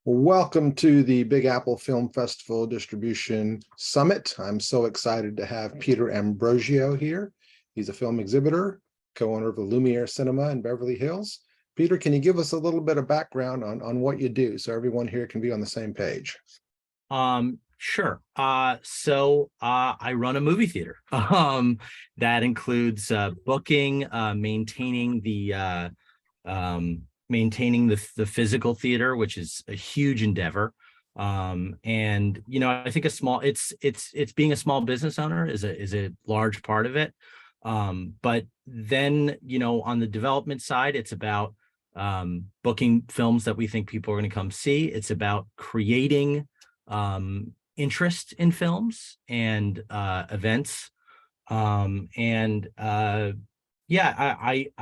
Welcome to the Big Apple Film Festival Distribution Summit. I'm so excited to have Peter Ambrosio here. He's a film exhibitor, co-owner of the Lumiere Cinema in Beverly Hills. Peter, can you give us a little bit of background on what you do so everyone here can be on the same page? Sure. I run a movie theater. That includes booking, maintaining the physical theater, which is a huge endeavor. And I think it's being a small business owner is a large part of it. But then on the development side, it's about booking films that we think people are going to come see. It's about creating interest in films and events. I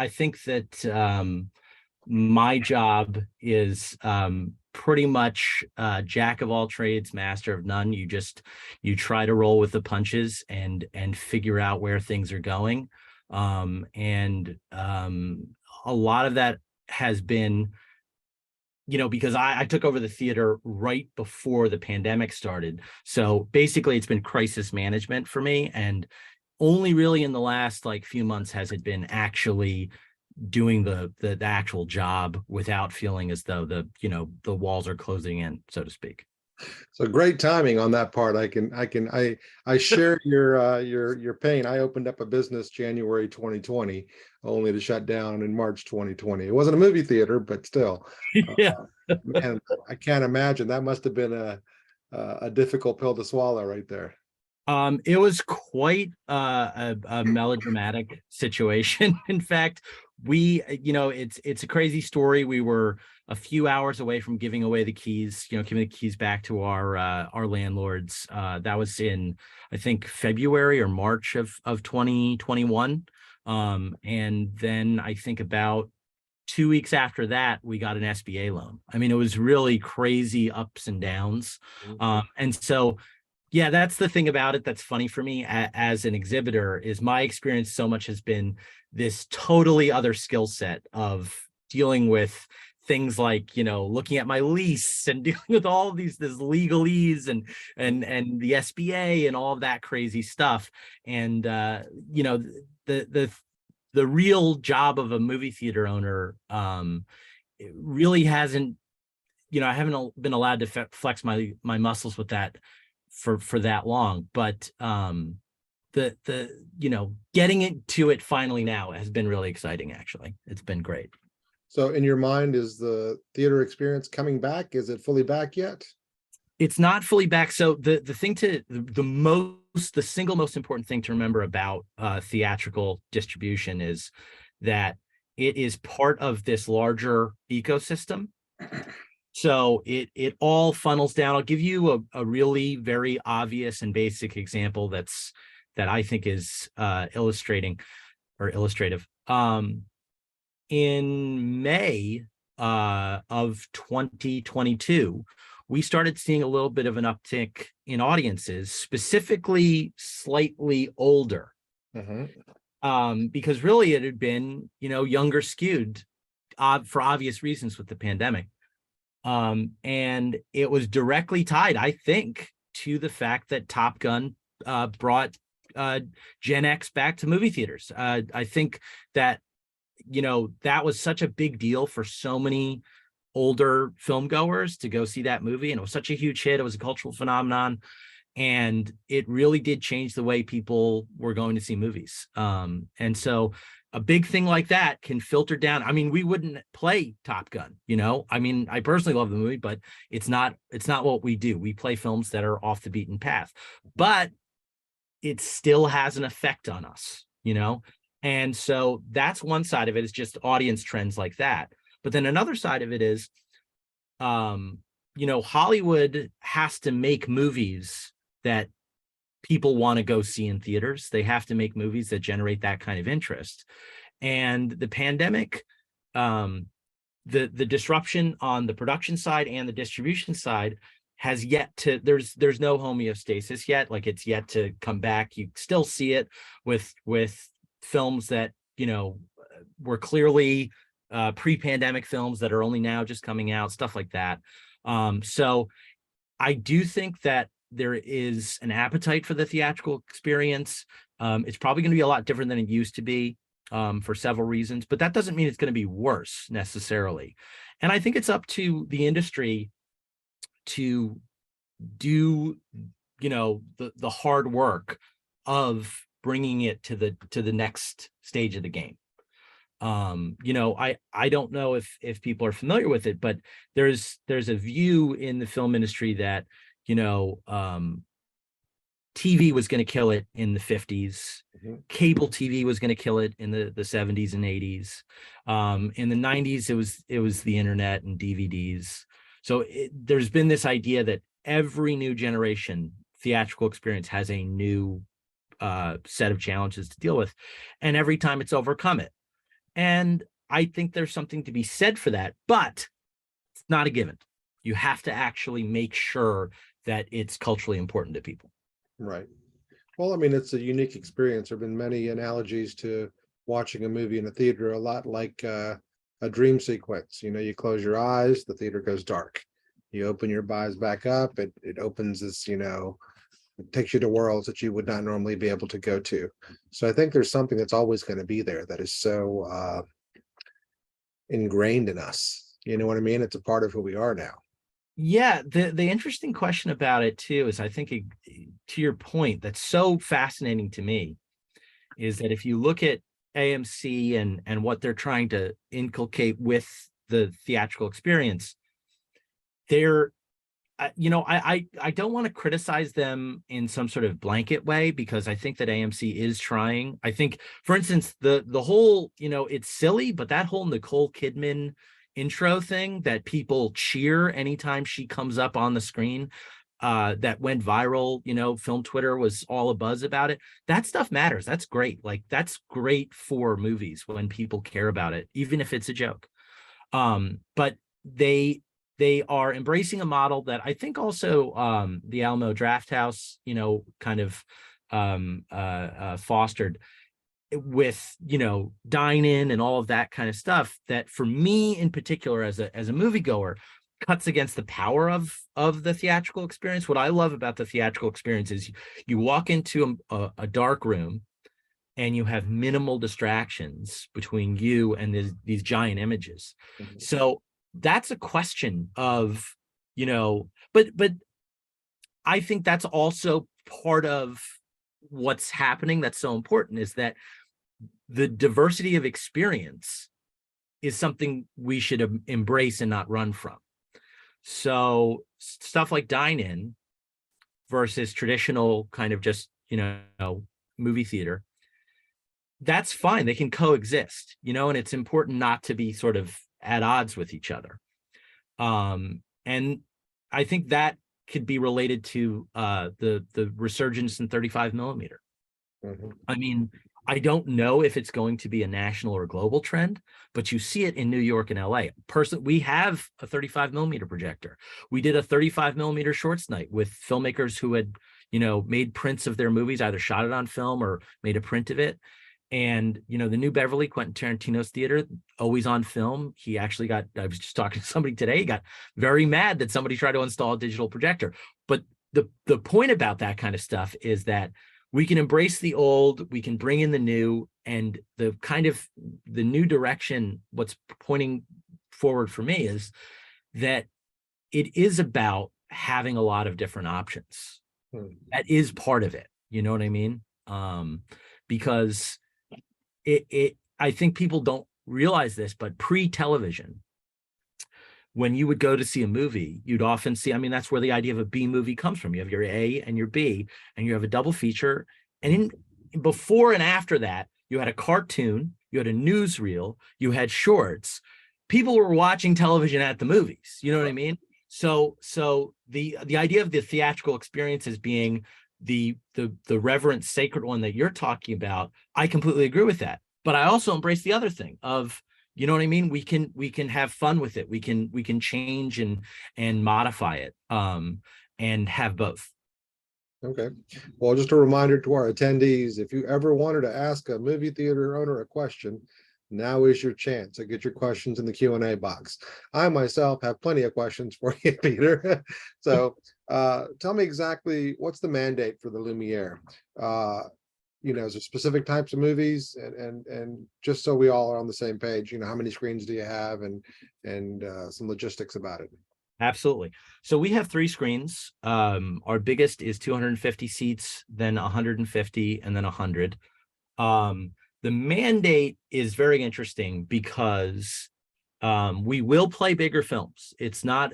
think that my job is pretty much jack of all trades, master of none. You try to roll with the punches and figure out where things are going. A lot of that has been because I took over the theater right before the pandemic started. So basically it's been crisis management for me. And only really in the last few months has it been actually doing the actual job without feeling as though the walls are closing in, so to speak. So great timing on that part. I share your pain. I opened up a business January 2020, only to shut down in March 2020. It wasn't a movie theater, but still. Yeah. Man, I can't imagine. That must have been a difficult pill to swallow right there. It was quite a melodramatic situation. In fact, it's a crazy story. We were a few hours away from giving away the keys, giving the keys back to our landlords. That was in, I think, February or March of 2021. And then I think about 2 weeks after that, we got an SBA loan. I mean, it was really crazy ups and downs. And so, yeah, that's the thing about it that's funny for me as an exhibitor is my experience so much has been this totally other skill set of dealing with things like, looking at my lease and dealing with all of this legalese and the SBA and all of that crazy stuff. And, the real job of a movie theater owner it really hasn't, I haven't been allowed to flex my muscles with that for that long, but getting into it finally now has been really exciting. Actually, it's been great. So in your mind, is the theater experience coming back? Is it fully back yet? It's not fully back. So the single most important thing to remember about theatrical distribution is that it is part of this larger ecosystem. So it all funnels down. I'll give you a really very obvious and basic example that I think is illustrative. In May of 2022, we started seeing a little bit of an uptick in audiences, specifically slightly older, because really it had been younger skewed for obvious reasons with the pandemic. And it was directly tied, I think, to the fact that Top Gun brought Gen X back to movie theaters. I think that, that was such a big deal for so many older film goers to go see that movie. And it was such a huge hit. It was a cultural phenomenon. And it really did change the way people were going to see movies. And so a big thing like that can filter down. I mean, we wouldn't play Top Gun, I mean, I personally love the movie, but it's not what we do. We play films that are off the beaten path, but it still has an effect on us, And so that's one side of it, is just audience trends like that. But then another side of it is, Hollywood has to make movies that people want to go see in theaters. They have to make movies that generate that kind of interest. And the pandemic, the disruption on the production side and the distribution side has yet to, there's no homeostasis yet. It's yet to come back. You still see it with films that, were clearly pre-pandemic films that are only now just coming out, stuff like that. So I do think that there is an appetite for the theatrical experience. It's probably going to be a lot different than it used to be, for several reasons, but that doesn't mean it's going to be worse necessarily. And I think it's up to the industry to do, the hard work of bringing it to the next stage of the game. I don't know if people are familiar with it, but there's a view in the film industry that, TV was going to kill it in the 50s. Cable TV was going to kill it in the 70s and 80s. In the 90s, it was the internet and DVDs. So there's been this idea that every new generation theatrical experience has a new set of challenges to deal with, and every time it's overcome it. And I think there's something to be said for that, but it's not a given. You have to actually make sure that it's culturally important to people. Right. Well, I mean, it's a unique experience. There have been many analogies to watching a movie in a theater, a lot like a dream sequence. You close your eyes, the theater goes dark. You open your eyes back up, it opens this, it takes you to worlds that you would not normally be able to go to. So I think there's something that's always going to be there that is so ingrained in us. You know what I mean? It's a part of who we are now. Yeah, the interesting question about it too is, I think to your point, that's so fascinating to me, is that if you look at AMC and what they're trying to inculcate with the theatrical experience, they're I don't want to criticize them in some sort of blanket way, because I think that AMC is trying. I think, for instance, the whole, it's silly, but that whole Nicole Kidman intro thing that people cheer anytime she comes up on the screen, that went viral, film Twitter was all abuzz about it. That stuff matters. That's great. Like, that's great for movies when people care about it, even if it's a joke. But they are embracing a model that I think also the Alamo Drafthouse, kind of fostered, with dine in and all of that kind of stuff, that for me in particular as a moviegoer cuts against the power of the theatrical experience. What I love about the theatrical experience is you walk into a dark room and you have minimal distractions between you and these giant images. So that's a question of, but I think that's also part of what's happening that's so important, is that the diversity of experience is something we should embrace and not run from. So stuff like dine-in versus traditional kind of just, movie theater, that's fine. They can coexist, and it's important not to be sort of at odds with each other. And I think that could be related to the resurgence in 35 millimeter. I mean, I don't know if it's going to be a national or global trend, but you see it in New York and LA. We have a 35 millimeter projector. We did a 35 millimeter shorts night with filmmakers who had, made prints of their movies, either shot it on film or made a print of it. And, the new Beverly, Quentin Tarantino's theater, always on film. He actually I was just talking to somebody today, he got very mad that somebody tried to install a digital projector. But the point about that kind of stuff is that we can embrace the old, we can bring in the new, and the new direction, what's pointing forward for me is that it is about having a lot of different options. That is part of it. You know what I mean? Because I think people don't realize this, but pre-television, when you would go to see a movie, you'd often see, that's where the idea of a B movie comes from. You have your A and your B, and you have a double feature. And before and after that, you had a cartoon, you had a newsreel, you had shorts. People were watching television at the movies. You know what I mean? So the idea of the theatrical experience as being the reverent, sacred one that you're talking about, I completely agree with that. But I also embrace the other thing of, you know what I mean? We can have fun with it. We can change and modify it, and have both. Okay. Well, just a reminder to our attendees, if you ever wanted to ask a movie theater owner a question, Now is your chance to get your questions in the Q&A box. I myself have plenty of questions for you, Peter. So tell me exactly what's the mandate for the Lumiere? Is there specific types of movies, and just so we all are on the same page, how many screens do you have, and some logistics about it? Absolutely. So we have 3 screens. Our biggest is 250 seats, then 150, and then 100. The mandate is very interesting because we will play bigger films. It's not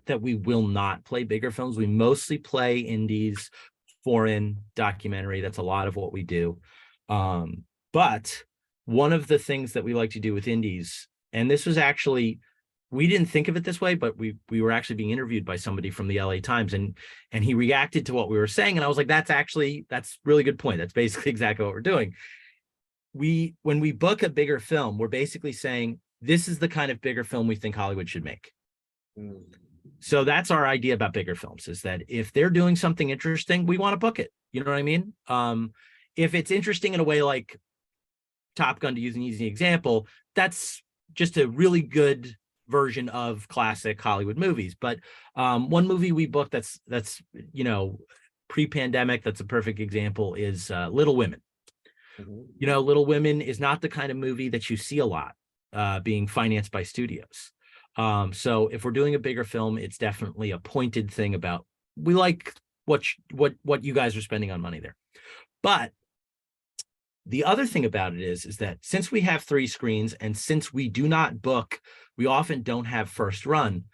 that we will not play bigger films. We mostly play indies, foreign, documentary. That's a lot of what we do. But one of the things that we like to do with indies, and this was actually, we didn't think of it this way, but we were actually being interviewed by somebody from the LA Times, and he reacted to what we were saying. And I was like, that's really good point. That's basically exactly what we're doing. When we book a bigger film, we're basically saying, this is the kind of bigger film we think Hollywood should make. So that's our idea about bigger films, is that if they're doing something interesting, we want to book it. You know what I mean? If it's interesting in a way like Top Gun, to use an easy example, that's just a really good version of classic Hollywood movies. But one movie we booked that's pre-pandemic, that's a perfect example, is Little Women. Little Women is not the kind of movie that you see a lot being financed by studios. So if we're doing a bigger film, it's definitely a pointed thing about, we like what you guys are spending on money there. But the other thing about it is that since we have 3 screens, and since we do not book, we often don't have first run,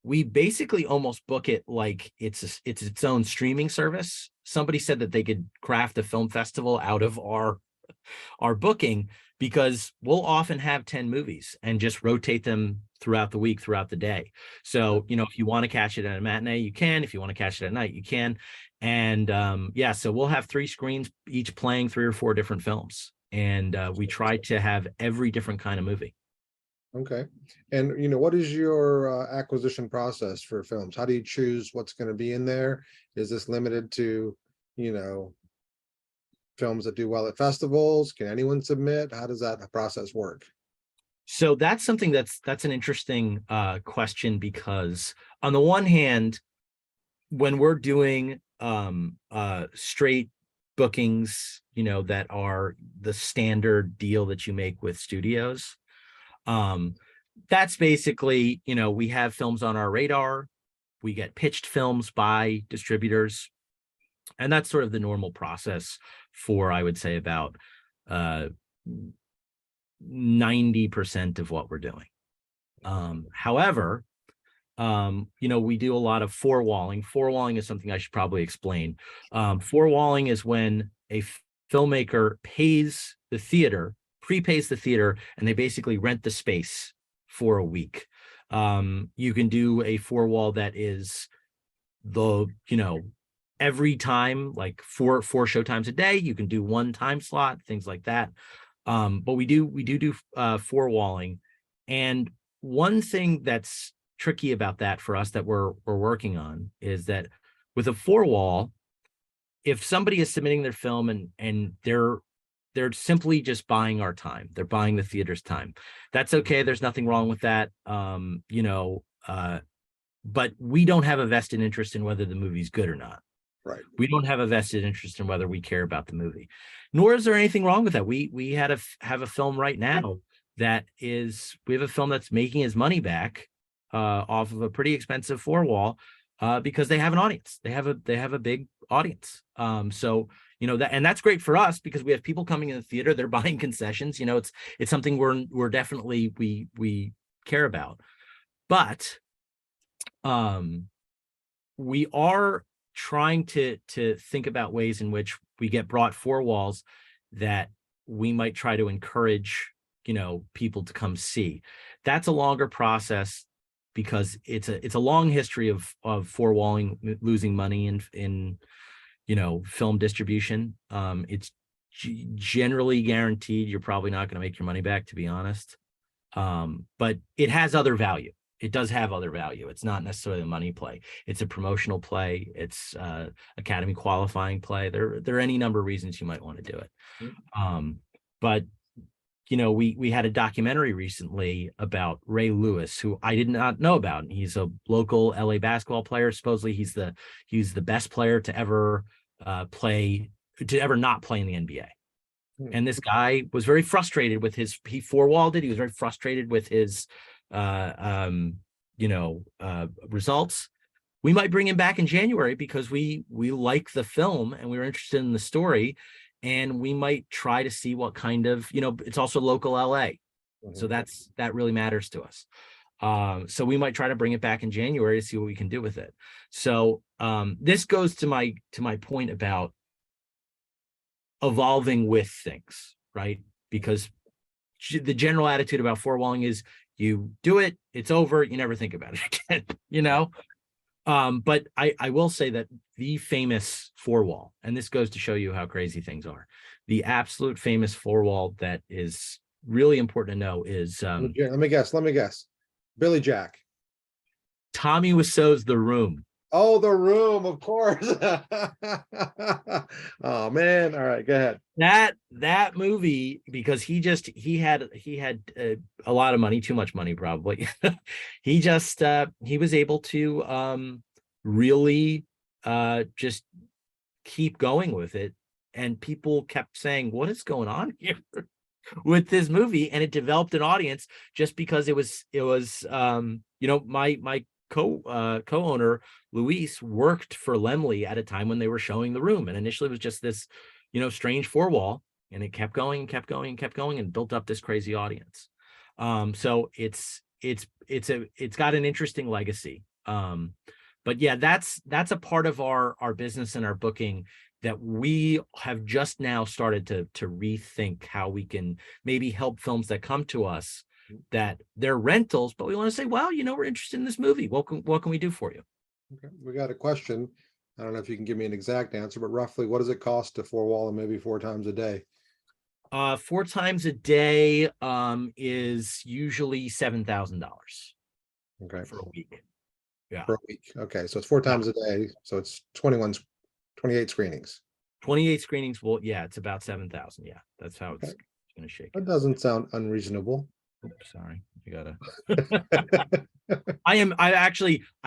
we basically almost book it like it's its own streaming service. Somebody said that they could craft a film festival out of our booking, because we'll often have 10 movies and just rotate them throughout the week, throughout the day. So, if you want to catch it at a matinee, you can. If you want to catch it at night, you can. And so we'll have 3 screens, each playing 3 or 4 different films. And we try to have every different kind of movie. Okay. And, what is your acquisition process for films? How do you choose what's going to be in there? Is this limited to, films that do well at festivals? Can anyone submit? How does that process work? So that's something that's an interesting question, because on the one hand, when we're doing straight bookings, that are the standard deal that you make with studios, that's basically, we have films on our radar, we get pitched films by distributors, and that's sort of the normal process for, I would say, about 90% of what we're doing. However, we do a lot of forewalling. Forewalling is something I should probably explain. Forewalling is when a filmmaker prepays the theater, and they basically rent the space for a week. You can do a forewall that is every time, like four show times a day. You can do 1 time slot, things like that. But we do forewalling. And one thing that's tricky about that for us that we're working on is that with a forewall, if somebody is submitting their film and they're simply just buying our time, they're buying the theater's time, that's okay. There's nothing wrong with that. But we don't have a vested interest in whether the movie's good or not. Right. We don't have a vested interest in whether we care about the movie, nor is there anything wrong with that. We have a film right now we have a film that's making his money back off of a pretty expensive forewall because they have an audience. They have a big audience. So that's great for us because we have people coming in the theater. They're buying concessions. It's something we're definitely we care about, but we are trying to think about ways in which we get brought 4 walls that we might try to encourage, people to come see. That's a longer process because it's a long history of 4-walling losing money in film distribution. It's generally guaranteed you're probably not going to make your money back, to be honest. But it has other value. It does have other value. It's not necessarily a money play. It's a promotional play. It's Academy qualifying play. There are any number of reasons you might want to do it. But we had a documentary recently about Ray Lewis, who I did not know about. And he's a local LA basketball player. Supposedly he's the best player to ever not play in the NBA. And this guy was very frustrated with he four-walled it. He was very frustrated with his results. We might bring him back in January because we like the film and we were interested in the story. And we might try to see what kind of, it's also local LA. So that really matters to us. So we might try to bring it back in January to see what we can do with it. So this goes to my point about evolving with things, right? Because the general attitude about four-walling is you do it, it's over, you never think about it again, But I will say that the famous four-wall, and this goes to show you how crazy things are, the absolute famous four-wall that is really important to know is let me guess. Billy Jack. Tommy Wiseau's The Room. Oh, The Room, of course. Oh man. All right, go ahead. That movie, because he had a lot of money, too much money probably. He was able to really just keep going with it, and people kept saying, what is going on here with this movie? And it developed an audience just because it was my co-owner Luis worked for Laemmle at a time when they were showing The Room, and initially it was just this strange four-wall, and it kept going and kept going and kept going and built up this crazy audience. So it's got an interesting legacy. But yeah, that's a part of our business and our booking that we have just now started to rethink how we can maybe help films that come to us that they're rentals, but we want to say, well, we're interested in this movie. What can we do for you? Okay. We got a question. I don't know if you can give me an exact answer, but roughly what does it cost to four-wall and maybe 4 times a day? 4 times a day is usually $7,000. Okay. For a week. Yeah. Per week. Okay. So it's 4 times a day. So it's 28 screenings. 28 screenings. Well, yeah, it's about 7,000. Yeah. That's how it's going to shake. That doesn't sound unreasonable. Oops, sorry. You gotta. I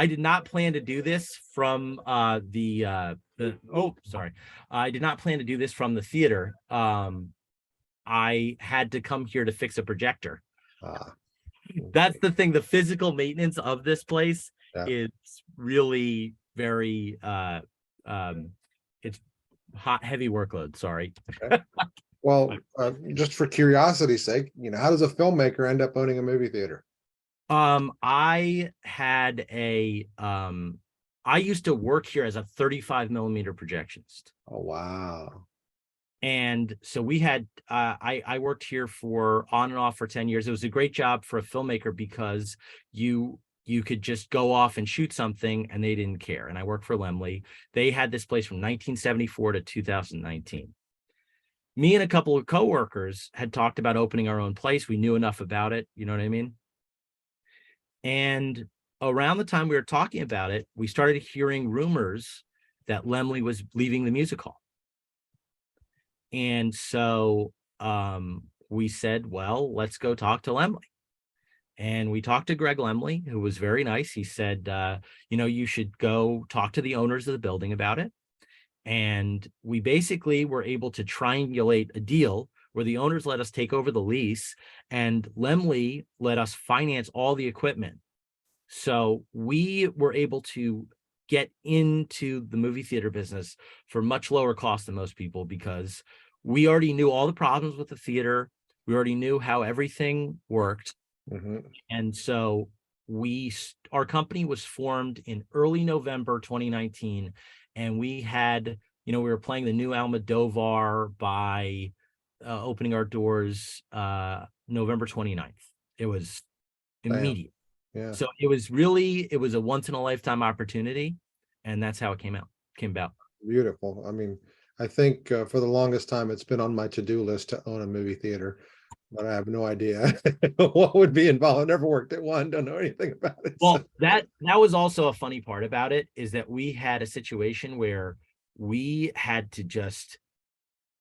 did not plan to do this from I did not plan to do this from the theater. I had to come here to fix a projector. That's the thing. The physical maintenance of this place is really very it's heavy workload. Sorry. Okay. Well, just for curiosity's sake, how does a filmmaker end up owning a movie theater? I used to work here as a 35 millimeter projectionist. Oh, wow. And so we had, I worked here for on and off for 10 years. It was a great job for a filmmaker because you could just go off and shoot something and they didn't care. And I worked for Laemmle. They had this place from 1974 to 2019. Me and a couple of coworkers had talked about opening our own place. We knew enough about it. You know what I mean? And around the time we were talking about it, we started hearing rumors that Laemmle was leaving the music hall. And so we said, well, let's go talk to Laemmle. And we talked to Greg Laemmle, who was very nice. He said, you should go talk to the owners of the building about it. And we basically were able to triangulate a deal where the owners let us take over the lease and Laemmle let us finance all the equipment. So we were able to get into the movie theater business for much lower cost than most people because we already knew all the problems with the theater. We already knew how everything worked. Mm-hmm. And so our company was formed in early November 2019. And we had, we were playing the new Almodovar by opening our doors November 29th. It was immediate. Yeah. So it was a once in a lifetime opportunity. And that's how it came about. Beautiful. I mean, I think for the longest time, it's been on my to-do list to own a movie theater, but I have no idea what would be involved. I never worked at one, don't know anything about it. Well, that was also a funny part about it is that we had a situation where we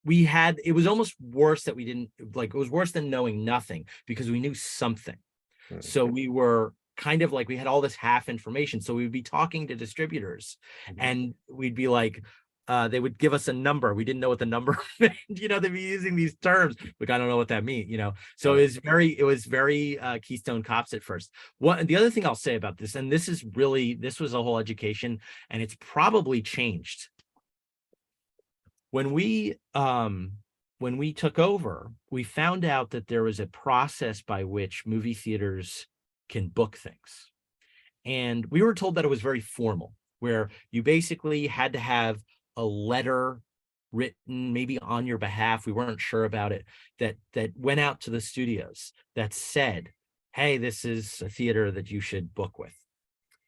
it was almost worse that we didn't, like, it was worse than knowing nothing, because we knew something. So we were kind of like, we had all this half information. So we would be talking to distributors and we'd be like, they would give us a number. We didn't know what the number meant. They'd be using these terms, like, I don't know what that means, So it was very Keystone Cops at first. The other thing I'll say about this, and this was a whole education, and it's probably changed. When we took over, we found out that there was a process by which movie theaters can book things. And we were told that it was very formal, where you basically had to have a letter written maybe on your behalf, we weren't sure about it, that went out to the studios that said, hey, this is a theater that you should book with.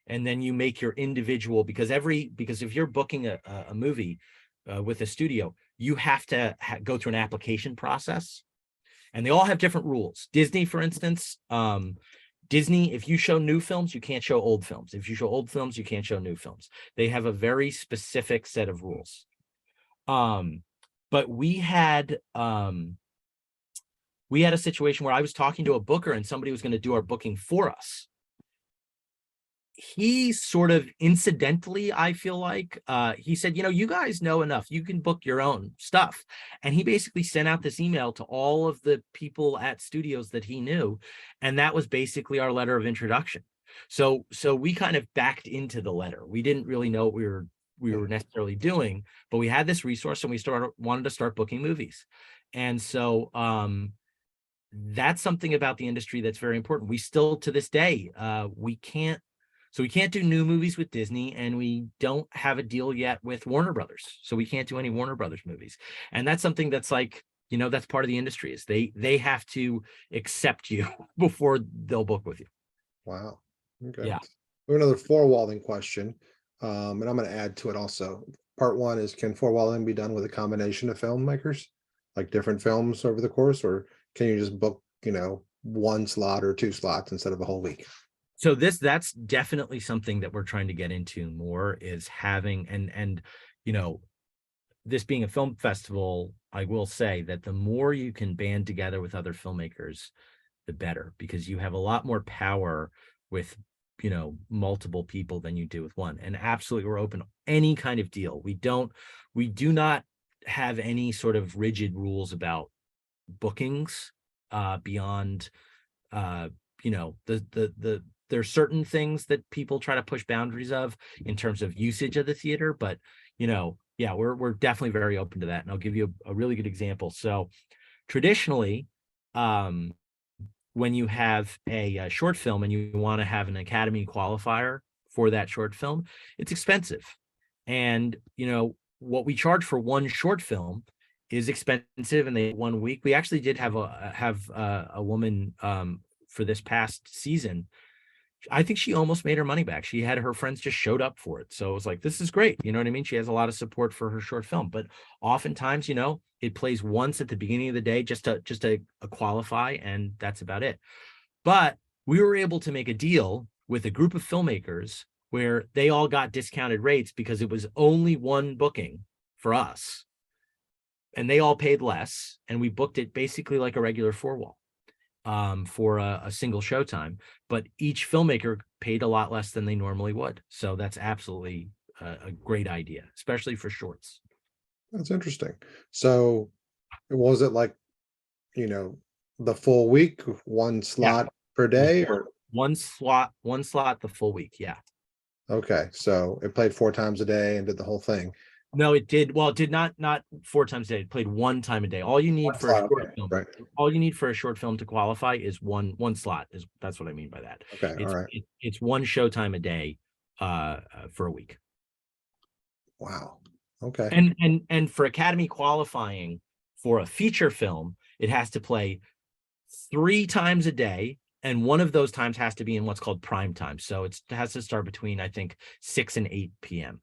And then you make your individual, because if you're booking a movie with a studio, you have to go through an application process, and they all have different rules. Disney, for instance, Disney, if you show new films, you can't show old films. If you show old films, you can't show new films. They have a very specific set of rules. But we had a situation where I was talking to a booker and somebody was going to do our booking for us. He sort of incidentally, I feel like, he said, you guys know enough. You can book your own stuff. And he basically sent out this email to all of the people at studios that he knew. And that was basically our letter of introduction. So we kind of backed into the letter. We didn't really know what we were necessarily doing, but we had this resource and we wanted to start booking movies. And so that's something about the industry that's very important. We still, to this day, we can't do new movies with Disney, and we don't have a deal yet with Warner Brothers. So we can't do any Warner Brothers movies. And that's something that's like, that's part of the industry, is they have to accept you before they'll book with you. Wow. Okay. Yeah. We have another four-walling question, and I'm going to add to it also. Part one is, can four-walling be done with a combination of filmmakers, like different films over the course, or can you just book, one slot or two slots instead of a whole week? So that's definitely something that we're trying to get into more, is having, and this being a film festival, I will say that the more you can band together with other filmmakers, the better, because you have a lot more power with, multiple people than you do with one. And absolutely, we're open to any kind of deal. We do not have any sort of rigid rules about bookings beyond, there's certain things that people try to push boundaries of in terms of usage of the theater, but yeah, we're definitely very open to that. And I'll give you a really good example. So traditionally, when you have a short film and you want to have an Academy qualifier for that short film, it's expensive. And what we charge for one short film is expensive, and 1 week. We actually did have a woman for this past season. I think she almost made her money back. She had her friends just showed up for it. So it was like, this is great. You know what I mean? She has a lot of support for her short film, but oftentimes, it plays once at the beginning of the day, just to qualify, and that's about it. But we were able to make a deal with a group of filmmakers where they all got discounted rates because it was only one booking for us, and they all paid less. And we booked it basically like a regular four-wall. For a single showtime, but each filmmaker paid a lot less than they normally would. So that's absolutely a great idea, especially for shorts. That's interesting. So was it like, the full week, one slot per day, or one slot the full week? Yeah. Okay. So it played 4 times a day and did the whole thing. No, it did. Well, it did not 4 times a day. It played 1 time a day. All you need for a short film, right? All you need for a short film to qualify is one slot. That's what I mean by that. Okay, all right. It's one showtime a day for a week. Wow. Okay. And for Academy qualifying for a feature film, it has to play 3 times a day, and one of those times has to be in what's called prime time. So it has to start between, I think, 6 and 8 p.m.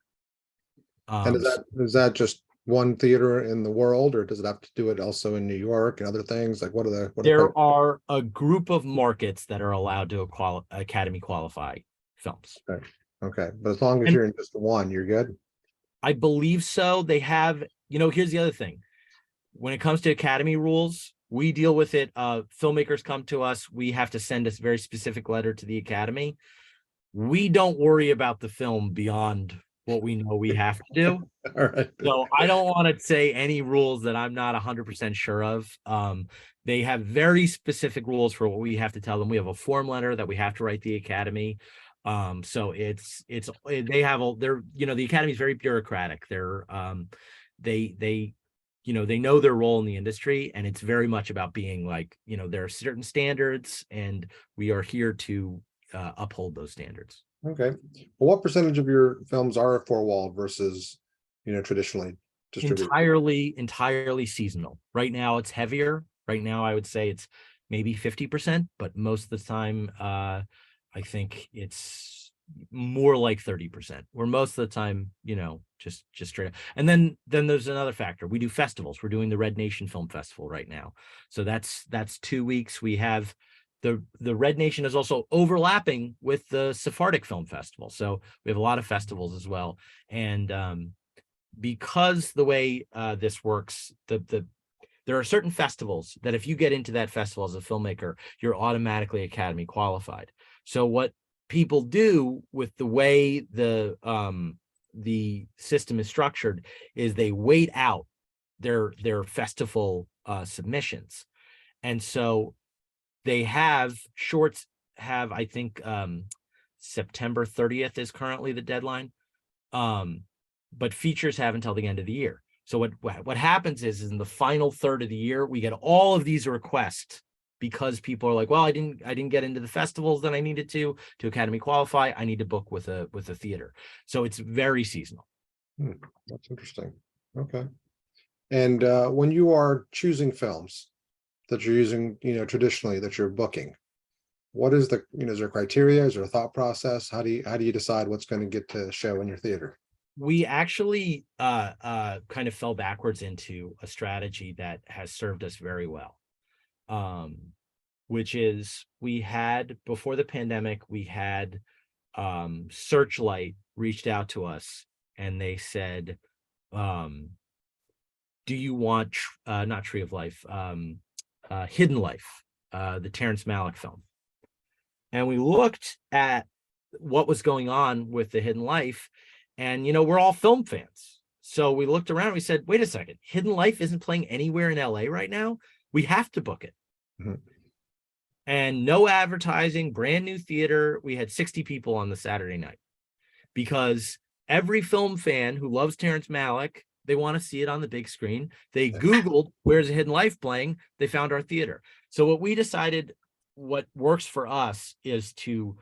And is that just one theater in the world, or does it have to do it also in New York and other things? Like, there are a group of markets that are allowed to Academy qualify films. Okay. But as long as you're in just one, you're good. I believe so. They have, here's the other thing. when it comes to Academy rules, we deal with it. Filmmakers come to us. We have to send a very specific letter to the Academy. We don't worry about the film beyond what we know we have to do. All right. So I don't want to say any rules that I'm not 100% sure of. They have very specific rules for what we have to tell them. We have a form letter that we have to write the Academy. So they have they're, the Academy is very bureaucratic. They know their role in the industry, and it's very much about being like, there are certain standards, and we are here to uphold those standards. Okay. Well, what percentage of your films are four-walled versus, traditionally distributed? Entirely seasonal. Right now it's heavier. Right now I would say it's maybe 50%, but most of the time I think it's more like 30%, where most of the time, just straight up. And then there's another factor. We do festivals. We're doing the Red Nation Film Festival right now. So that's 2 weeks. We have the Red Nation is also overlapping with the Sephardic Film Festival. So we have a lot of festivals as well. And because the way this works, there are certain festivals that if you get into that festival as a filmmaker, you're automatically Academy qualified. So what people do with the way the system is structured is they wait out their festival submissions. And so they have shorts I think September 30th is currently the deadline. But features have until the end of the year. So what happens is in the final third of the year, we get all of these requests because people are like, well, I didn't get into the festivals that I needed to Academy qualify. I need to book with a theater. So it's very seasonal. That's interesting. Okay. And when you are choosing films that you're using, traditionally that you're booking, what is is there criteria? Is there a thought process? How do you decide what's going to get to show in your theater? We actually kind of fell backwards into a strategy that has served us very well, which is before the pandemic, we had Searchlight reached out to us and they said, do you want not Tree of Life, Hidden Life, the Terrence Malick film? And we looked at what was going on with the Hidden Life. And, we're all film fans. So we looked around and we said, wait a second, Hidden Life isn't playing anywhere in LA right now. We have to book it. Mm-hmm. And no advertising, brand new theater. We had 60 people on the Saturday night because every film fan who loves Terrence Malick, they want to see it on the big screen. They Googled, where's a Hidden Life playing? They found our theater. So what we decided, what works for us is to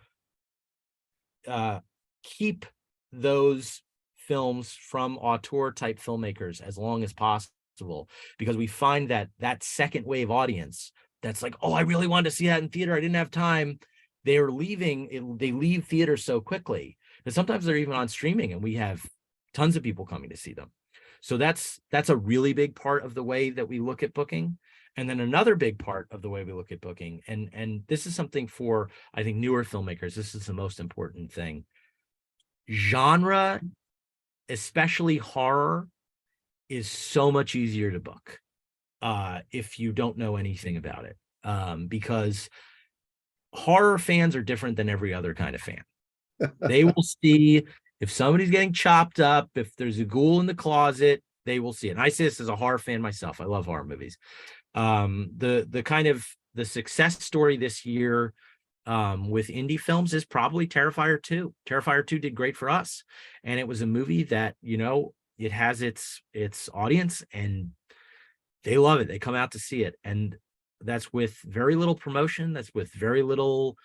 keep those films from auteur type filmmakers as long as possible, because we find that second wave audience that's like, oh, I really wanted to see that in theater, I didn't have time, they leave theaters so quickly that sometimes they're even on streaming and we have tons of people coming to see them. So that's a really big part of the way that we look at booking. And then another big part of the way we look at booking, and this is something for, I think, newer filmmakers, this is the most important thing. Genre, especially horror, is so much easier to book if you don't know anything about it, because horror fans are different than every other kind of fan. They will see if somebody's getting chopped up, if there's a ghoul in the closet, they will see it. And I say this as a horror fan myself. I love horror movies. The kind of the success story this year with indie films is probably Terrifier 2. Terrifier 2 did great for us. And it was a movie that, it has its audience and they love it. They come out to see it. And that's with very little promotion. That's with very little,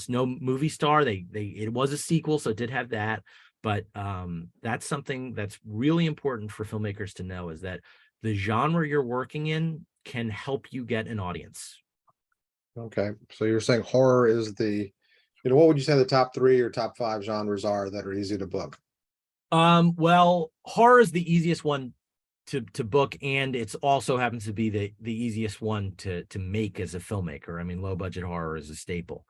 no movie star. It was a sequel, so it did have that. But that's something that's really important for filmmakers to know, is that the genre you're working in can help you get an audience. Okay, so you're saying horror is what would you say the top 3 or top 5 genres are that are easy to book? Well, horror is the easiest one to book, and it's also happens to be the easiest one to make as a filmmaker. I mean, low budget horror is a staple.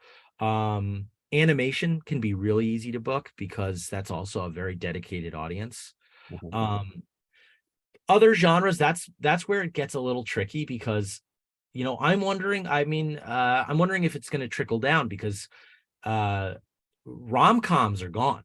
Animation can be really easy to book because that's also a very dedicated audience. Mm-hmm. Other genres, that's where it gets a little tricky, because I'm wondering if it's going to trickle down, because rom-coms are gone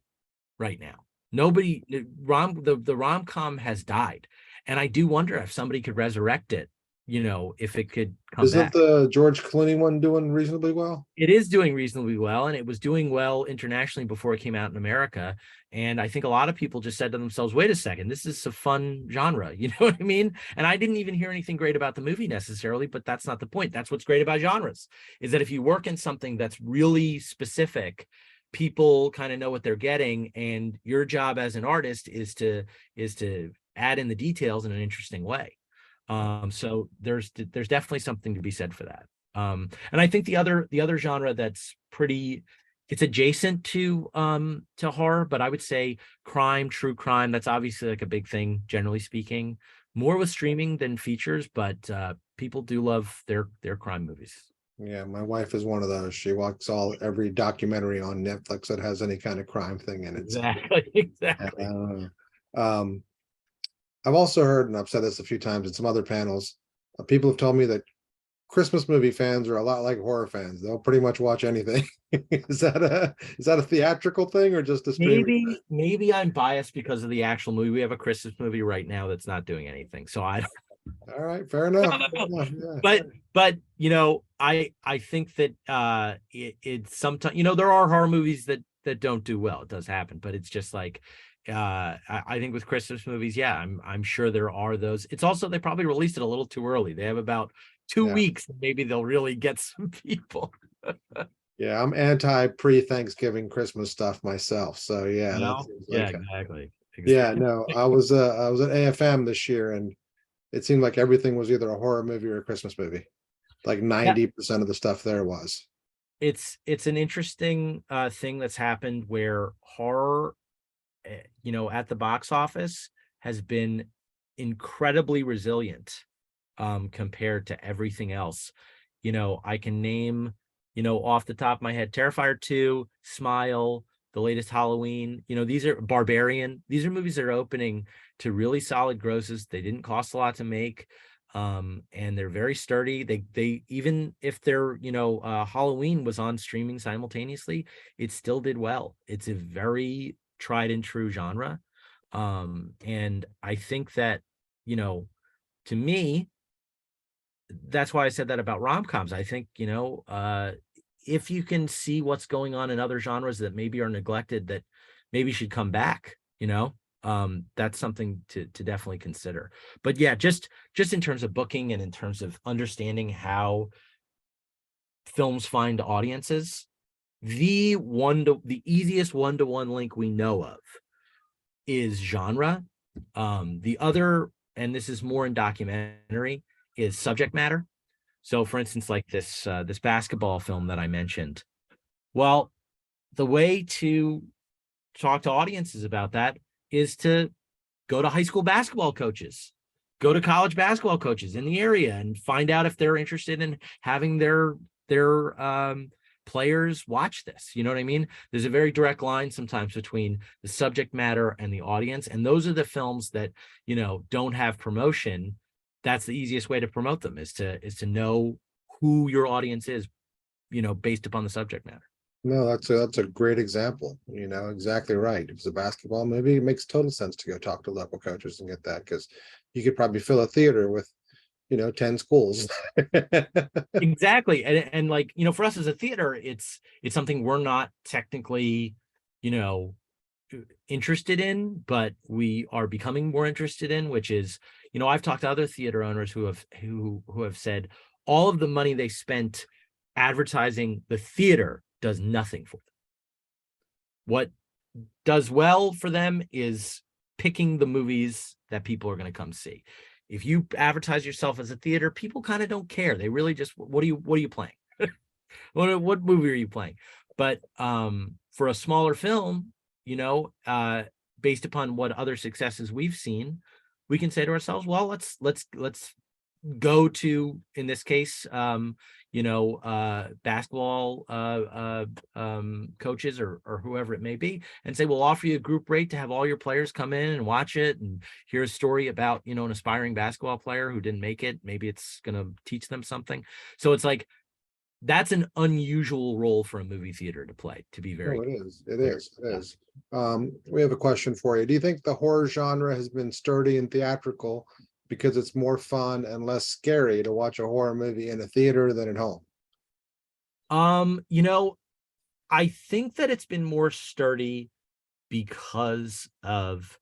right now. Nobody the rom-com has died, and I do wonder if somebody could resurrect it, if it could come Isn't back. the George Clooney one doing reasonably well? It is doing reasonably well, and it was doing well internationally before it came out in America. And I think a lot of people just said to themselves, wait a second, this is a fun genre. You know what I mean? And I didn't even hear anything great about the movie necessarily, but that's not the point. That's what's great about genres, is that if you work in something that's really specific, people kind of know what they're getting. And your job as an artist is to add in the details in an interesting way. So there's definitely something to be said for that. And I think the other genre that's it's adjacent to horror, but I would say crime, true crime, that's obviously like a big thing, generally speaking, more with streaming than features, but people do love their crime movies. Yeah, my wife is one of those. She watches every documentary on Netflix that has any kind of crime thing in it. Exactly. I've also heard, and I've said this a few times in some other panels, people have told me that Christmas movie fans are a lot like horror fans. They'll pretty much watch anything. Is that a theatrical thing or just a streaming? Maybe I'm biased because of the actual movie. We have a Christmas movie right now that's not doing anything, so I don't. All right, fair enough. Yeah. But I think that it's sometimes, there are horror movies that don't do well. It does happen, but it's just like I think with Christmas movies, yeah, I'm sure there are those. It's also, they probably released it a little too early. They have about 2 weeks, maybe they'll really get some people. Yeah, I'm anti pre-Thanksgiving Christmas stuff myself. So yeah, exactly. Yeah, no, I was at AFM this year, and it seemed like everything was either a horror movie or a Christmas movie. Like 90% of the stuff there was. It's an interesting thing that's happened where horror, at the box office has been incredibly resilient compared to everything else. I can name, off the top of my head, Terrifier 2, Smile, the latest Halloween, these are Barbarian. These are movies that are opening to really solid grosses. They didn't cost a lot to make. And they're very sturdy. They even if they're, Halloween was on streaming simultaneously, it still did well. It's a very tried and true genre. And I think that, to me, that's why I said that about rom-coms. I think, if you can see what's going on in other genres that maybe are neglected, that maybe should come back, that's something to definitely consider. But yeah, just in terms of booking and in terms of understanding how films find audiences, the easiest one-to-one link we know of is genre. The other, and this is more in documentary, is subject matter. So for instance, like this basketball film that I mentioned, well, the way to talk to audiences about that is to go to high school basketball coaches, go to college basketball coaches in the area, and find out if they're interested in having their players watch this. You know what I mean? There's a very direct line sometimes between the subject matter and the audience. And those are the films that, don't have promotion. That's the easiest way to promote them, is to know who your audience is, based upon the subject matter. No, that's a great example. Exactly right. If it's a basketball movie, it makes total sense to go talk to local coaches and get that, because you could probably fill a theater with 10 schools. Exactly. And like, for us as a theater, it's something we're not technically, interested in, but we are becoming more interested in, which is, I've talked to other theater owners who have said all of the money they spent advertising the theater does nothing for them. What does well for them is picking the movies that people are going to come see. If you advertise yourself as a theater, people kind of don't care. They really just, what are you playing? what movie are you playing? But for a smaller film, based upon what other successes we've seen, we can say to ourselves, well, let's go to, in this case, basketball coaches or whoever it may be, and say, we'll offer you a group rate to have all your players come in and watch it and hear a story about, an aspiring basketball player who didn't make it. Maybe it's going to teach them something. So it's like, that's an unusual role for a movie theater to play, to be very. Oh, it is. It is. It is. We have a question for you. Do you think the horror genre has been sturdy and theatrical because it's more fun and less scary to watch a horror movie in a theater than at home? I think that it's been more sturdy because of,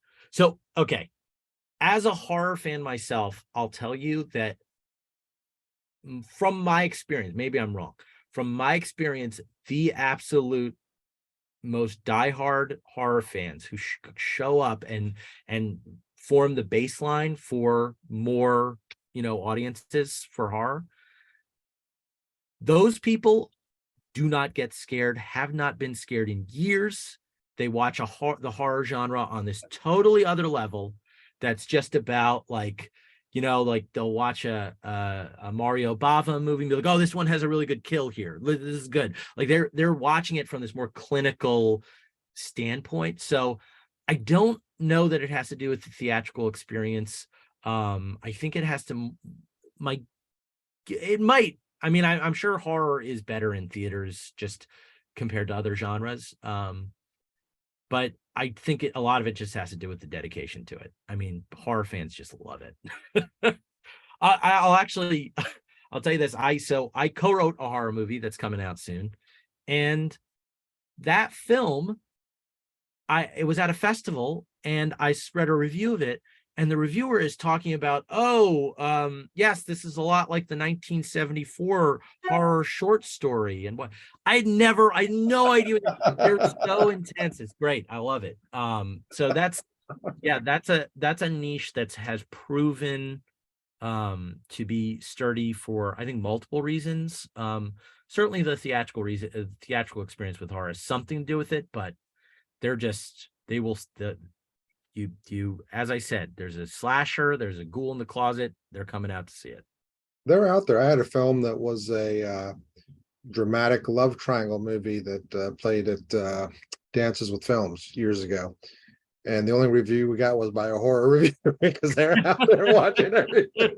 okay, as a horror fan myself, I'll tell you that from my experience, maybe I'm wrong, from my experience, the absolute most diehard horror fans who show up and form the baseline for more, audiences for horror, those people do not get scared, have not been scared in years. They watch the horror genre on this totally other level that's just about like they'll watch a Mario Bava movie and be like, oh, this one has a really good kill here. This is good. Like they're watching it from this more clinical standpoint. So I don't know that it has to do with the theatrical experience. I think it has to, it might. I mean, I'm sure horror is better in theaters just compared to other genres. But I think a lot of it just has to do with the dedication to it. I mean, horror fans just love it. I'll tell you this. I co-wrote a horror movie that's coming out soon. And that film, it was at a festival and I read a review of it. And the reviewer is talking about, yes, this is a lot like the 1974 horror short story. And what I had no idea. They're so intense. It's great. I love it. So that's a niche that has proven to be sturdy for, I think, multiple reasons. Certainly the theatrical experience with horror has something to do with it, but you as I said, there's a slasher, there's a ghoul in the closet, they're coming out to see it. They're out there. I had a film that was a dramatic love triangle movie that played at Dances with Films years ago. And the only review we got was by a horror reviewer because they're out there watching everything.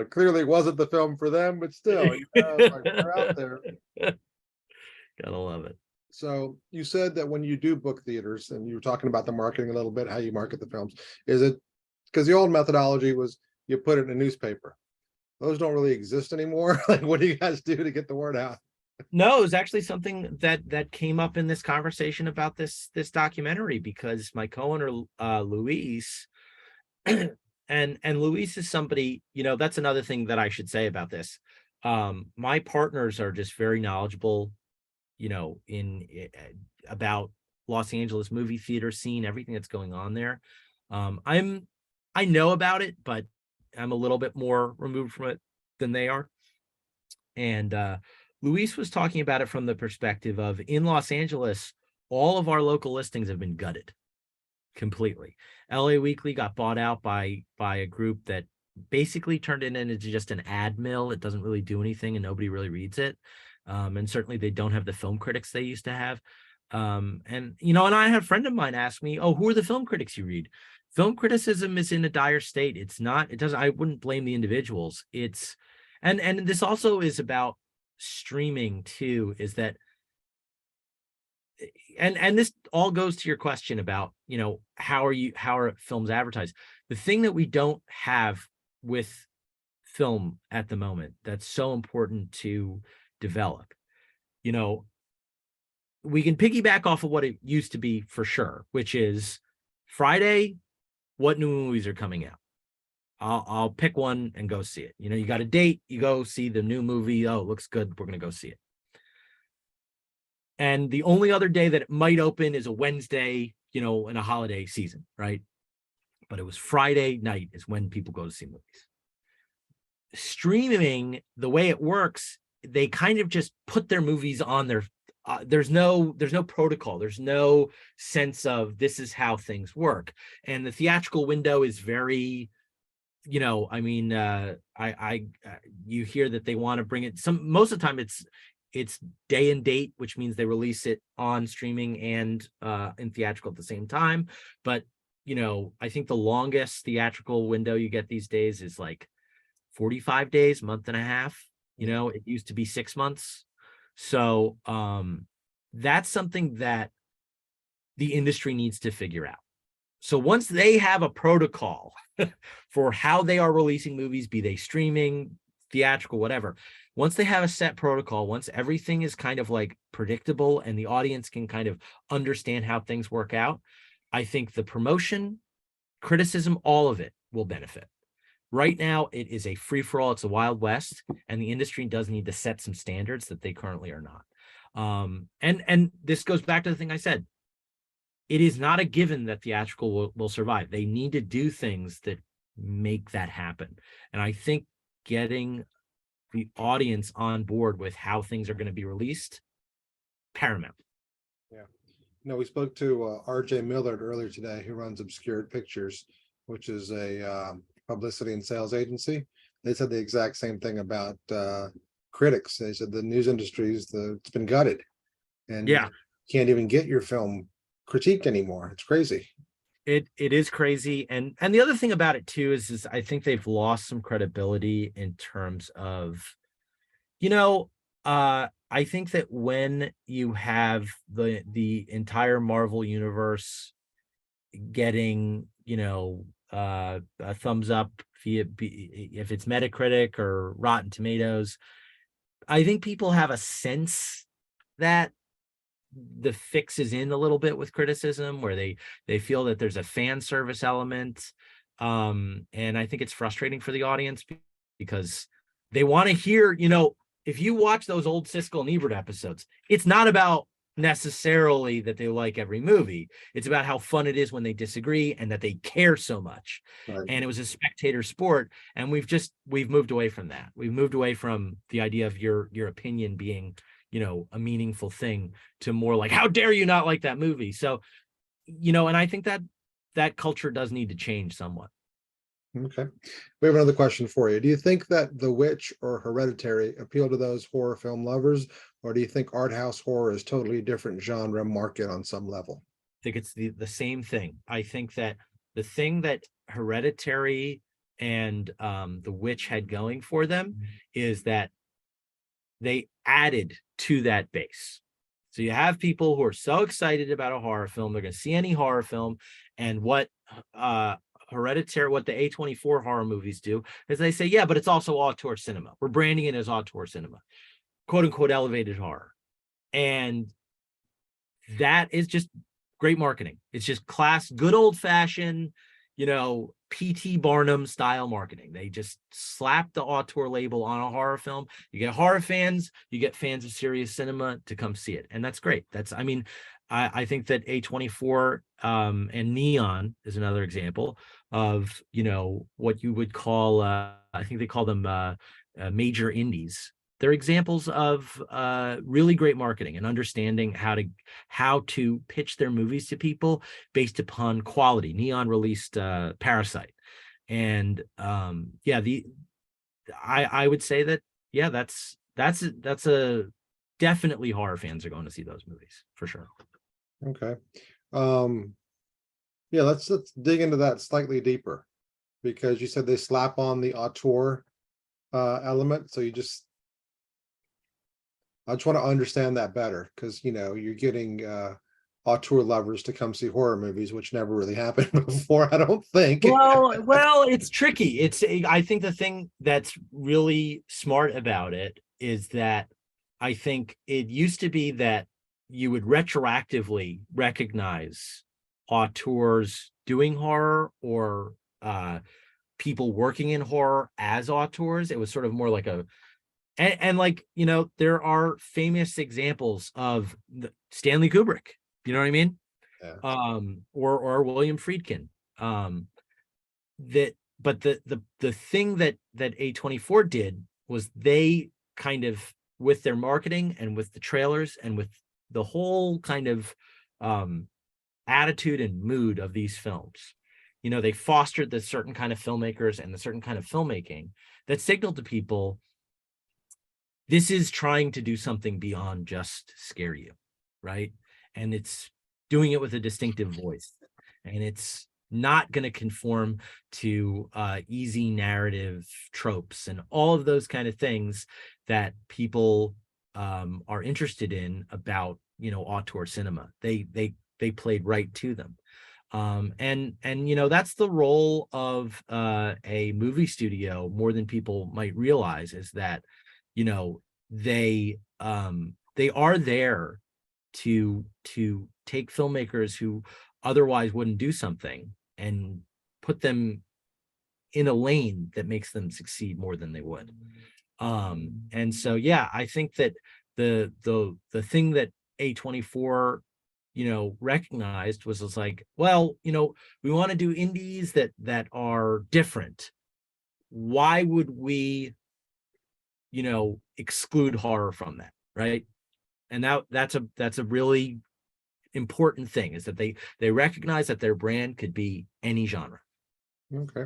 Clearly it wasn't the film for them, but still, they're out there. Gotta love it. So you said that when you do book theaters, and you were talking about the marketing a little bit, how you market the films, is it because the old methodology was you put it in a newspaper? Those don't really exist anymore. Like, what do you guys do to get the word out? No, it was actually something that came up in this conversation about this documentary, because my co-owner Luis and Luis is somebody, that's another thing that I should say about this. My partners are just very knowledgeable, about Los Angeles movie theater scene, everything that's going on there. I know about it, but I'm a little bit more removed from it than they are. And Luis was talking about it from the perspective of, in Los Angeles, all of our local listings have been gutted completely. LA Weekly got bought out by a group that basically turned it into just an ad mill. It doesn't really do anything and nobody really reads it. And certainly they don't have the film critics they used to have. And I had a friend of mine ask me, oh, who are the film critics you read? Film criticism is in a dire state. I wouldn't blame the individuals. And this also is about streaming too, is that, and this all goes to your question about, how are films advertised? The thing that we don't have with film at the moment that's so important to develop, we can piggyback off of what it used to be for sure, which is Friday, what new movies are coming out? I'll pick one and go see it. You got a date, you go see the new movie. Oh, it looks good, we're going to go see it. And the only other day that it might open is a Wednesday, in a holiday season, right? But it was Friday night is when people go to see movies. Streaming, the way it works, they kind of just put their movies on their, there's no protocol. There's no sense of this is how things work. And the theatrical window is very, you know, I mean, you hear that they want to bring it most of the time it's day and date, which means they release it on streaming and in theatrical at the same time. But, you know, I think the longest theatrical window you get these days is like 45 days, month and a half. You know, it used to be 6 months. So that's something that the industry needs to figure out. So once they have a protocol for how they are releasing movies, be they streaming, theatrical, whatever, once they have a set protocol, once everything is kind of like predictable and the audience can kind of understand how things work out, I think the promotion, criticism, all of it will benefit. Right now, it is a free-for-all. It's a Wild West, and the industry does need to set some standards that they currently are not. And this goes back to the thing I said. It is not a given that theatrical will survive. They need to do things that make that happen. And I think getting the audience on board with how things are going to be released, paramount. Yeah. No, we spoke to RJ Millard earlier today, who runs Obscured Pictures, which is a publicity and sales agency. They said the exact same thing about critics. They said the news industry it's been gutted, and Yeah, can't even get your film critiqued anymore. It's crazy. it is crazy. And the other thing about it too is I think they've lost some credibility in terms of, you know, I think that when you have the entire Marvel universe getting, you know, a thumbs up if it's Metacritic or Rotten Tomatoes, I think people have a sense that the fix is in a little bit with criticism, where they feel that there's a fan service element. And I think it's frustrating for the audience because they want to hear, you know, if you watch those old Siskel and Ebert episodes, it's not about necessarily that they like every movie. It's about how fun it is when they disagree and that they care so much. Right. And it was a spectator sport. And we've moved away from that. We've moved away from the idea of your opinion being, you know, a meaningful thing to more like, how dare you not like that movie? So, you know, and I think that culture does need to change somewhat. Okay. We have another question for you. Do you think that The Witch or Hereditary appeal to those horror film lovers, or do you think art house horror is totally different genre market on some level? I think it's the same thing. I think that the thing that Hereditary and The Witch had going for them is that they added to that base. So you have people who are so excited about a horror film, they're going to see any horror film, and what Hereditary, what the A24 horror movies do is they say, yeah, but it's also auteur cinema. We're branding it as auteur cinema, quote unquote, elevated horror. And that is just great marketing. It's just good old fashioned, you know, P.T. Barnum style marketing. They just slap the auteur label on a horror film. You get horror fans, you get fans of serious cinema to come see it. And that's great. I mean, I think that A24 and Neon is another example of, you know, what you would call, I think they call them major indies. They're examples of really great marketing and understanding how to pitch their movies to people based upon quality. Neon released Parasite, and I would say that that's a definitely horror fans are going to see those movies for sure. Okay. Yeah, let's dig into that slightly deeper, because you said they slap on the auteur element. So I just want to understand that better, because, you know, you're getting auteur lovers to come see horror movies, which never really happened before, I don't think. Well, it's tricky. I think the thing that's really smart about it is that I think it used to be that you would retroactively recognize auteurs doing horror or people working in horror as auteurs. It was sort of more like and like, you know, there are famous examples of Stanley Kubrick, you know what I mean? Yeah. Or William Friedkin. But the thing that A24 did was they kind of, with their marketing and with the trailers and with the whole kind of attitude and mood of these films, they fostered the certain kind of filmmakers and the certain kind of filmmaking that signaled to people, this is trying to do something beyond just scare you, right? And it's doing it with a distinctive voice, and it's not going to conform to easy narrative tropes and all of those kind of things that people are interested in about, auteur cinema. They played right to them. And that's the role of a movie studio, more than people might realize, is that they are there to take filmmakers who otherwise wouldn't do something and put them in a lane that makes them succeed more than they would. And so, yeah, I think that the thing that A24 recognized was like, well, we want to do indies that are different. Why would we exclude horror from that, right? And that's a really important thing, is that they recognize that their brand could be any genre. Okay.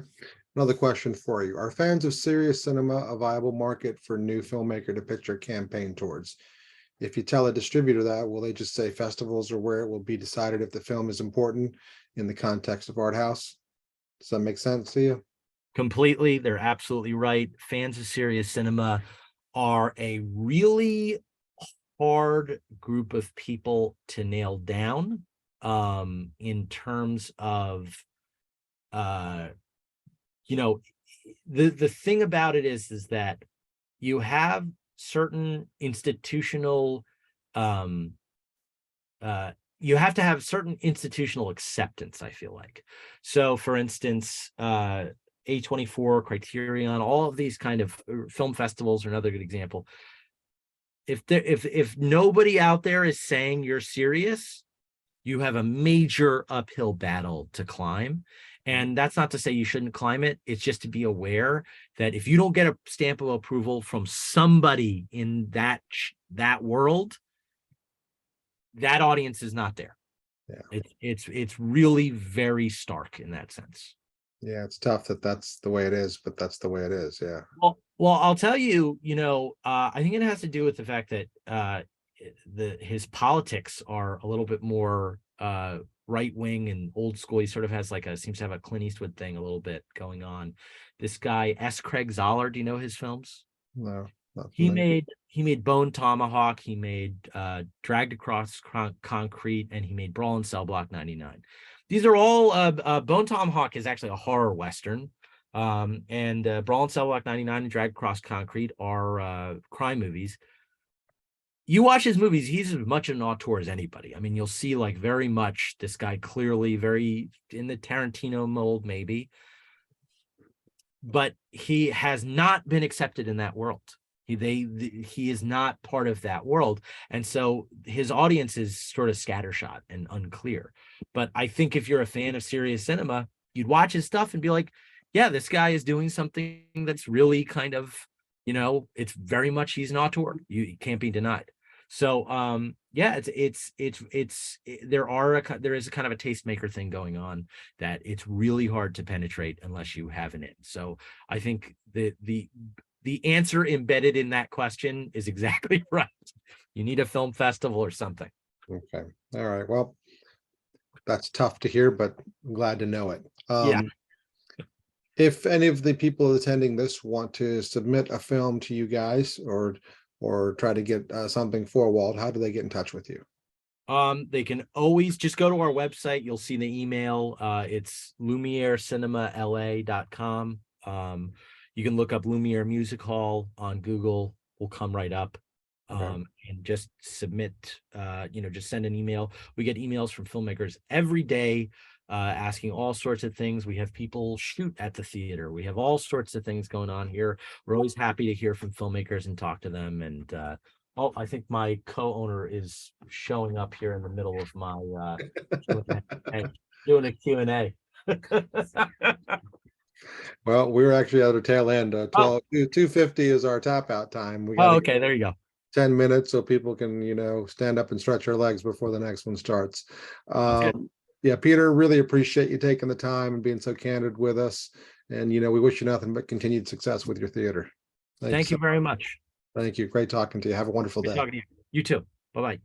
Another question for you. Are fans of serious cinema a viable market for new filmmaker to pitch their campaign towards? If you tell a distributor that, will they just say festivals are where it will be decided if the film is important in the context of art house? Does that make sense to you? Completely. They're absolutely right. Fans of serious cinema are a really hard group of people to nail down, in terms of the thing about it is that you have certain institutional you have to have certain institutional acceptance, I feel like. So for instance, A24, Criterion, all of these kind of film festivals are another good example. If nobody out there is saying you're serious, you have a major uphill battle to climb. And that's not to say you shouldn't climb it. It's just to be aware that if you don't get a stamp of approval from somebody in that world, that audience is not there. Yeah. It's really very stark in that sense. Yeah, it's tough that that's the way it is, but that's the way it is. Yeah. Well, I'll tell you, I think it has to do with the fact that his politics are a little bit more right wing and old school. He sort of has seems to have a Clint Eastwood thing a little bit going on. This guy S. Craig Zoller, do you know his films? No. He made Bone Tomahawk. He made Dragged Across Concrete, and he made Brawl in Cell Block 99. These are all Bone Tomahawk is actually a horror western. And Brawl in Cell Block 99 and Dragged Across Concrete are crime movies. You watch his movies, he's as much an auteur as anybody. I mean, you'll see very much this guy clearly very in the Tarantino mold, maybe. But he has not been accepted in that world. He is not part of that world. And so his audience is sort of scattershot and unclear. But I think if you're a fan of serious cinema, you'd watch his stuff and be like, yeah, this guy is doing something that's really kind of, it's very much, he's an auteur. You can't be denied. So yeah, there is a kind of a tastemaker thing going on that it's really hard to penetrate unless you have an in. So I think the answer embedded in that question is exactly right. You need a film festival or something. Okay. All right. Well, that's tough to hear, but I'm glad to know it. Yeah. If any of the people attending this want to submit a film to you guys or try to get something forward, how do they get in touch with you? They can always just go to our website. You'll see the email. It's lumierecinema.la.com. You can look up Lumiere Music Hall on Google. We'll come right up. And just submit, just send an email. We get emails from filmmakers every day asking all sorts of things. We have people shoot at the theater. We have all sorts of things going on here. We're always happy to hear from filmmakers and talk to them. And I think my co-owner is showing up here in the middle of my doing a Q&A. Well, we're actually at a tail end. 2:50 is our tap out time. We got okay, there you go. 10 minutes so people can, stand up and stretch their legs before the next one starts. Yeah, Peter, really appreciate you taking the time and being so candid with us. And, we wish you nothing but continued success with your theater. Thank you very much. Thank you. Great talking to you. Have a wonderful Good day. talking to you. You too. Bye-bye.